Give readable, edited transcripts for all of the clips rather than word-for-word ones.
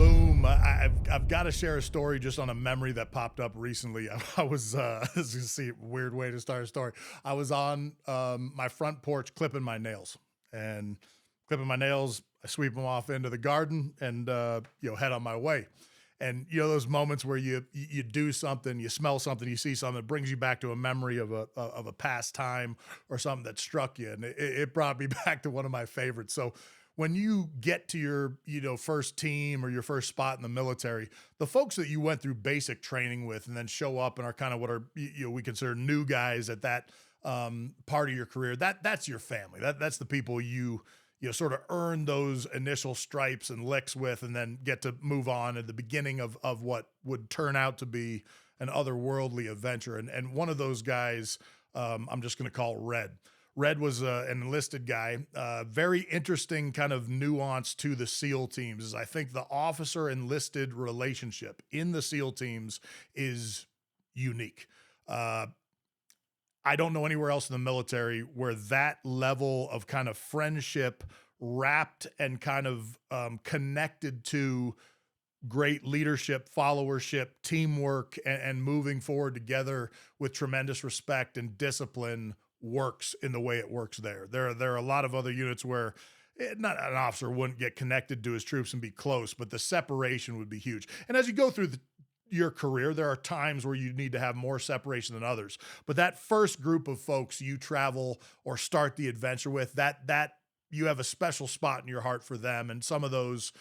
Boom. I've got to share a story just on a memory that popped up recently. I was, as you can see, weird way to start a story. I was on my front porch clipping my nails and clipping my nails. I sweep them off into the garden and, head on my way. And those moments where you do something, you smell something, you see something that brings you back to a memory of a past time or something that struck you, and it brought me back to one of my favorites. So when you get to your first team or your first spot in the military, the folks that you went through basic training with and then show up and are kind of what are we consider new guys at that part of your career, that's your family. That's the people you sort of earn those initial stripes and licks with, and then get to move on at the beginning of what would turn out to be an otherworldly adventure. And one of those guys, I'm just going to call Red. Red was an enlisted guy. Very interesting kind of nuance to the SEAL teams is I think the officer enlisted relationship in the SEAL teams is unique. Uh, I don't know anywhere else in the military where that level of kind of friendship wrapped and kind of connected to great leadership, followership, teamwork, and moving forward together with tremendous respect and discipline works in the way it works there. There are a lot of other units where not an officer wouldn't get connected to his troops and be close, but the separation would be huge. And as you go through your career, there are times where you need to have more separation than others. But that first group of folks you travel or start the adventure with, that you have a special spot in your heart for them. And some of those,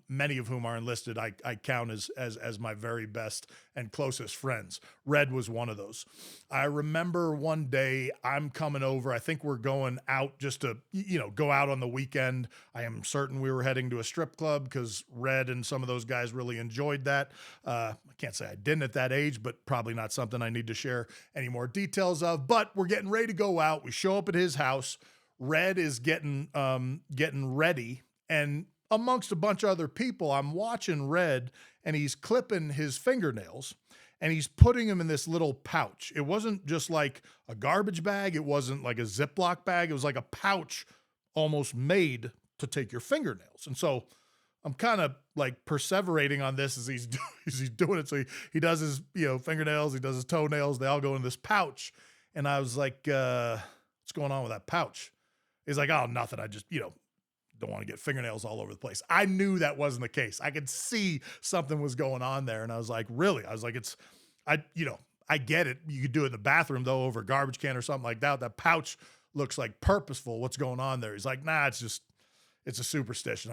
many of whom are enlisted, I count as my very best and closest friends. Red was one of those. I remember one day I'm coming over. I think we're going out just to, go out on the weekend. I am certain we were heading to a strip club because Red and some of those guys really enjoyed that. I can't say I didn't at that age, but probably not something I need to share any more details of. But we're getting ready to go out. We show up at his house. Red is getting ready, and amongst a bunch of other people, I'm watching Red, and he's clipping his fingernails, and he's putting them in this little pouch. It wasn't just like a garbage bag. It wasn't like a Ziploc bag. It was like a pouch almost made to take your fingernails. And so I'm kind of like perseverating on this as as he's doing it. So he does his fingernails, he does his toenails. They all go in this pouch, and I was like, what's going on with that pouch? He's like, oh, nothing. I just, don't want to get fingernails all over the place. I knew that wasn't the case. I could see something was going on there. And I was like, really? I was like, I get it. You could do it in the bathroom though, over a garbage can or something like that. That pouch looks like purposeful. What's going on there? He's like, nah, it's a superstition.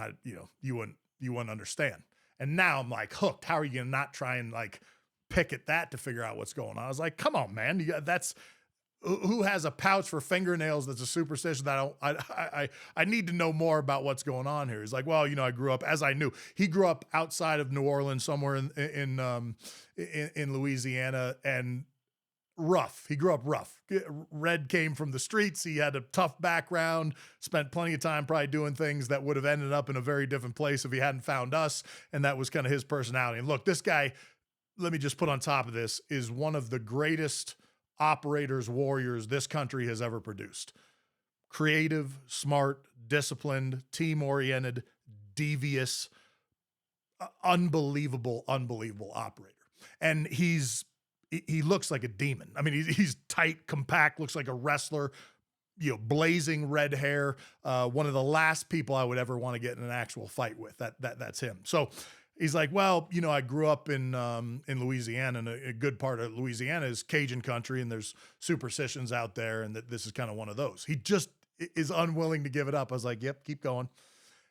You wouldn't understand. And now I'm like hooked. How are you going to not try and like pick at that to figure out what's going on? I was like, come on, man. That's, who has a pouch for fingernails that's a superstition that I need to know more about what's going on here. He's like, well, I grew up, as I knew, he grew up outside of New Orleans, somewhere in Louisiana, and rough. He grew up rough. Red came from the streets. He had a tough background, spent plenty of time probably doing things that would have ended up in a very different place if he hadn't found us. And that was kind of his personality. And look, this guy, let me just put on top of this, is one of the greatest operators, warriors this country has ever produced. Creative, smart, disciplined, team-oriented, devious, unbelievable operator. And he looks like a demon. I mean, he's tight, compact, looks like a wrestler, blazing red hair. One of the last people I would ever want to get in an actual fight with. That's him. So he's like, well, I grew up in Louisiana, and a good part of Louisiana is Cajun country, and there's superstitions out there, and that this is kind of one of those. He just is unwilling to give it up. I was like, yep, keep going.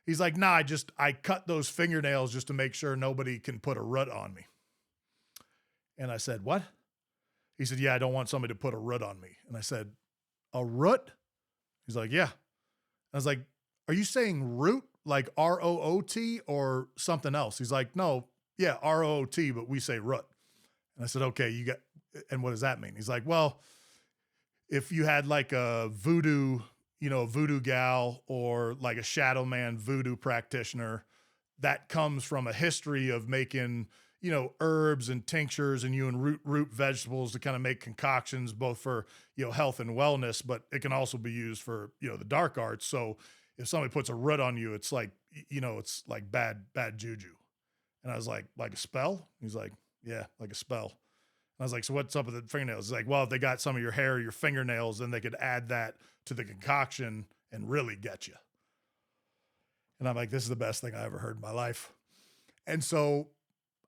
He's like, nah, I cut those fingernails just to make sure nobody can put a root on me. And I said, what? He said, yeah, I don't want somebody to put a root on me. And I said, a root? He's like, yeah. I was like, are you saying root? Like ROOT or something else? He's like, no, yeah, ROOT, but we say root. And I said, okay, and what does that mean? He's like, well, if you had like a voodoo gal or like a shadow man voodoo practitioner, that comes from a history of making, herbs and tinctures and root vegetables to kind of make concoctions, both for, health and wellness, but it can also be used for, the dark arts. So if somebody puts a root on you, it's like, it's like bad juju. And I was like a spell? He's like, yeah, like a spell. I was like, so what's up with the fingernails? He's like, well, if they got some of your hair or your fingernails, then they could add that to the concoction and really get you. And I'm like, this is the best thing I ever heard in my life. And so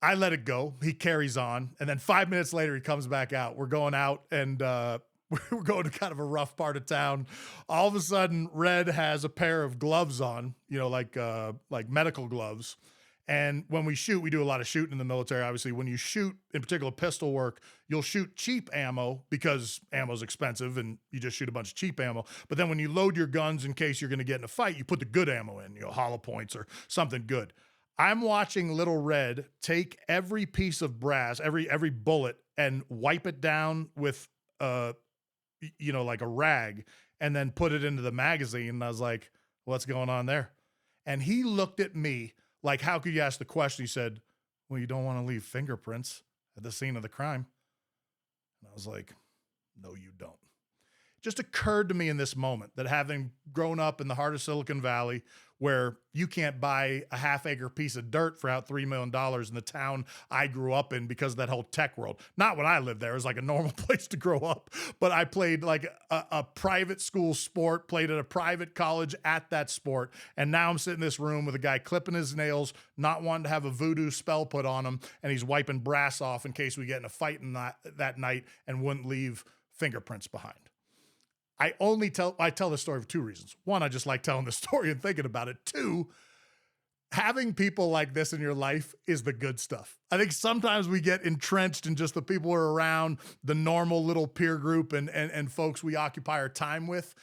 I let it go. He carries on. And then 5 minutes later, he comes back out. We're going out and we're going to kind of a rough part of town. All of a sudden, Red has a pair of gloves on, like medical gloves. And when we shoot, we do a lot of shooting in the military. Obviously, when you shoot, in particular pistol work, you'll shoot cheap ammo because ammo's expensive and you just shoot a bunch of cheap ammo. But then when you load your guns in case you're going to get in a fight, you put the good ammo in, hollow points or something good. I'm watching Little Red take every piece of brass, every bullet, and wipe it down with like a rag, and then put it into the magazine. And I was like, what's going on there? And he looked at me like, how could you ask the question? He said, well, you don't want to leave fingerprints at the scene of the crime. And I was like, no, you don't. It just occurred to me in this moment that having grown up in the heart of Silicon Valley, where you can't buy a half-acre piece of dirt for out $3 million in the town I grew up in because of that whole tech world. Not when I lived there. It was like a normal place to grow up. But I played like a private school sport, played at a private college at that sport. And now I'm sitting in this room with a guy clipping his nails, not wanting to have a voodoo spell put on him, and he's wiping brass off in case we get in a fight that night and wouldn't leave fingerprints behind. I tell this story for two reasons. One, I just like telling the story and thinking about it. Two, having people like this in your life is the good stuff. I think sometimes we get entrenched in just the people we're around, the normal little peer group and folks we occupy our time with.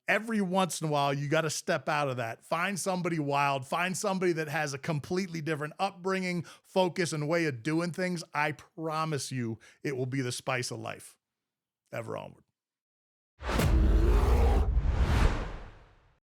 Every once in a while, you got to step out of that. Find somebody wild. Find somebody that has a completely different upbringing, focus, and way of doing things. I promise you it will be the spice of life. Ever onward.